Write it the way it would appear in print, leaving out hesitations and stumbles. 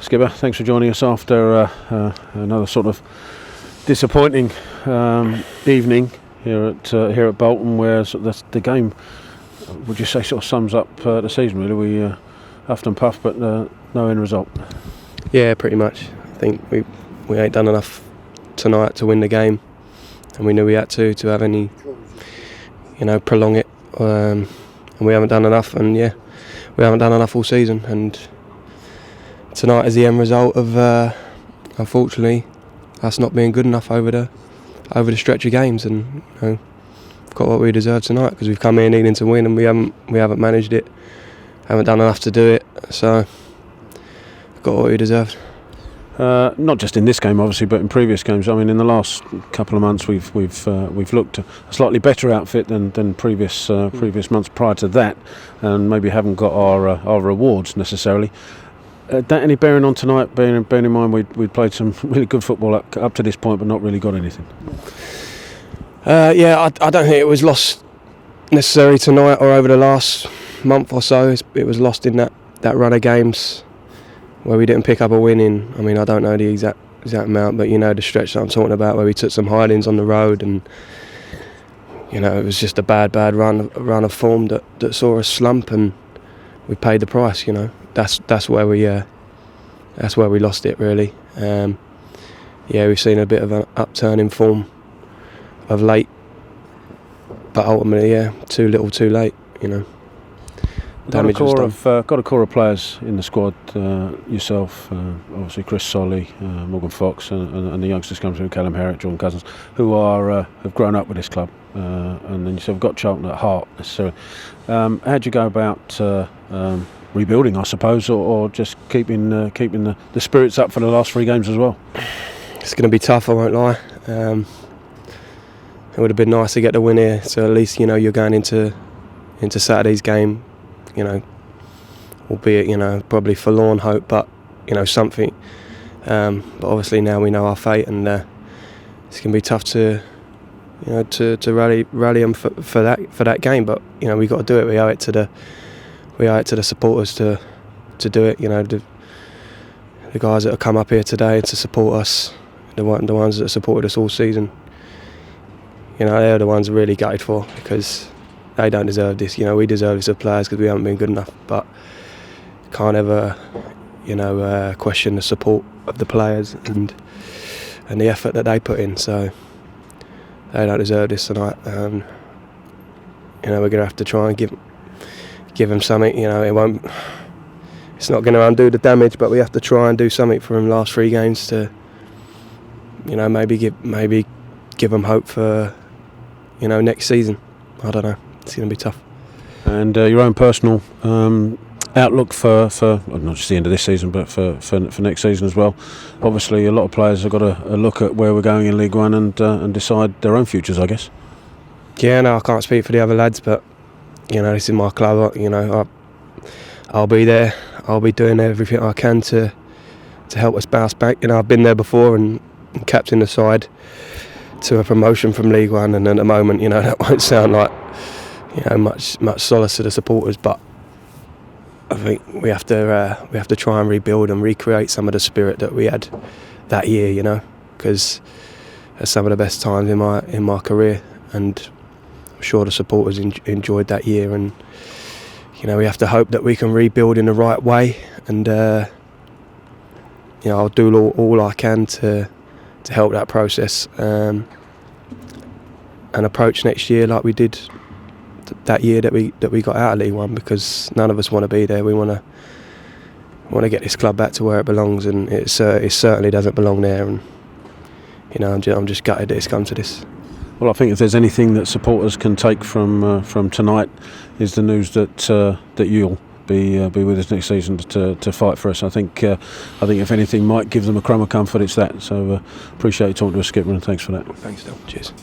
Skipper, thanks for joining us after another sort of disappointing evening here at Bolton, where sort of the game, would you say, sort of sums up the season really? We huffed and puffed, but no end result. Yeah, pretty much. I think we ain't done enough tonight to win the game, and we knew we had to have any, prolong it, and we haven't done enough. And yeah, we haven't done enough all season, and tonight is the end result of, unfortunately, us not being good enough over the stretch of games, and got what we deserve tonight, because we've come here needing to win and we haven't managed it, haven't done enough to do it, so got what we deserved. Not just in this game, obviously, but in previous games. I mean, in the last couple of months, we've looked a slightly better outfit than previous months prior to that, and maybe haven't got our rewards necessarily. That any bearing on tonight, bearing in mind we'd played some really good football up to this point, but not really got anything? I don't think it was lost necessarily tonight or over the last month or so. It was lost in that run of games where we didn't pick up a win in. I mean, I don't know the exact amount, but the stretch that I'm talking about, where we took some hidings on the road, and it was just a bad run of form that saw us slump, and we paid the price. That's where we lost it, really. We've seen a bit of an upturn in form of late, but ultimately, too little, too late. Damage was done. Got a core of players in the squad. Yourself, obviously Chris Solly, Morgan Fox, and the youngsters come through, Callum Herrick, Jordan Cousins, who have grown up with this club, and then you've got Charlton at heart necessarily. How'd you go about rebuilding, I suppose, or just keeping the spirits up for the last 3 games as well? It's going to be tough, I won't lie. It would have been nice to get the win here, so at least you're going into Saturday's game, albeit probably forlorn hope, but something. But obviously now we know our fate, and it's going to be tough to rally them for that game. But we got to do it. We owe it to the supporters to do it. The guys that have come up here today to support us, the ones that have supported us all season. They're the ones really gutted for, because they don't deserve this. We deserve this as players because we haven't been good enough. But can't ever, question the support of the players and the effort that they put in. So they don't deserve this tonight. We're going to have to try and give them something. It's not going to undo the damage, but we have to try and do something for them last 3 games to, maybe give them hope for, next season. I don't know. It's going to be tough. And your own personal outlook for not just the end of this season, but for next season as well. Obviously, a lot of players have got to look at where we're going in League One and decide their own futures, I guess. Yeah, no, I can't speak for the other lads, but this is my club. I'll be there. I'll be doing everything I can to help us bounce back. I've been there before and captained the side to a promotion from League One, and at the moment, that won't sound like much solace to the supporters, but I think we have to try and rebuild and recreate some of the spirit that we had that year. Because it's some of the best times in my career, and I'm sure the supporters enjoyed that year, and we have to hope that we can rebuild in the right way, and I'll do all I can to help that process, and approach next year like we did that year that we got out of League One, because none of us want to be there. We want to get this club back to where it belongs, and it certainly doesn't belong there. And I'm just gutted that it's come to this. Well, I think if there's anything that supporters can take from tonight, is the news that you'll be with us next season to fight for us. I think if anything might give them a crumb of comfort, it's that. So appreciate you talking to us, Skipper, and thanks for that. Thanks, Phil. Cheers.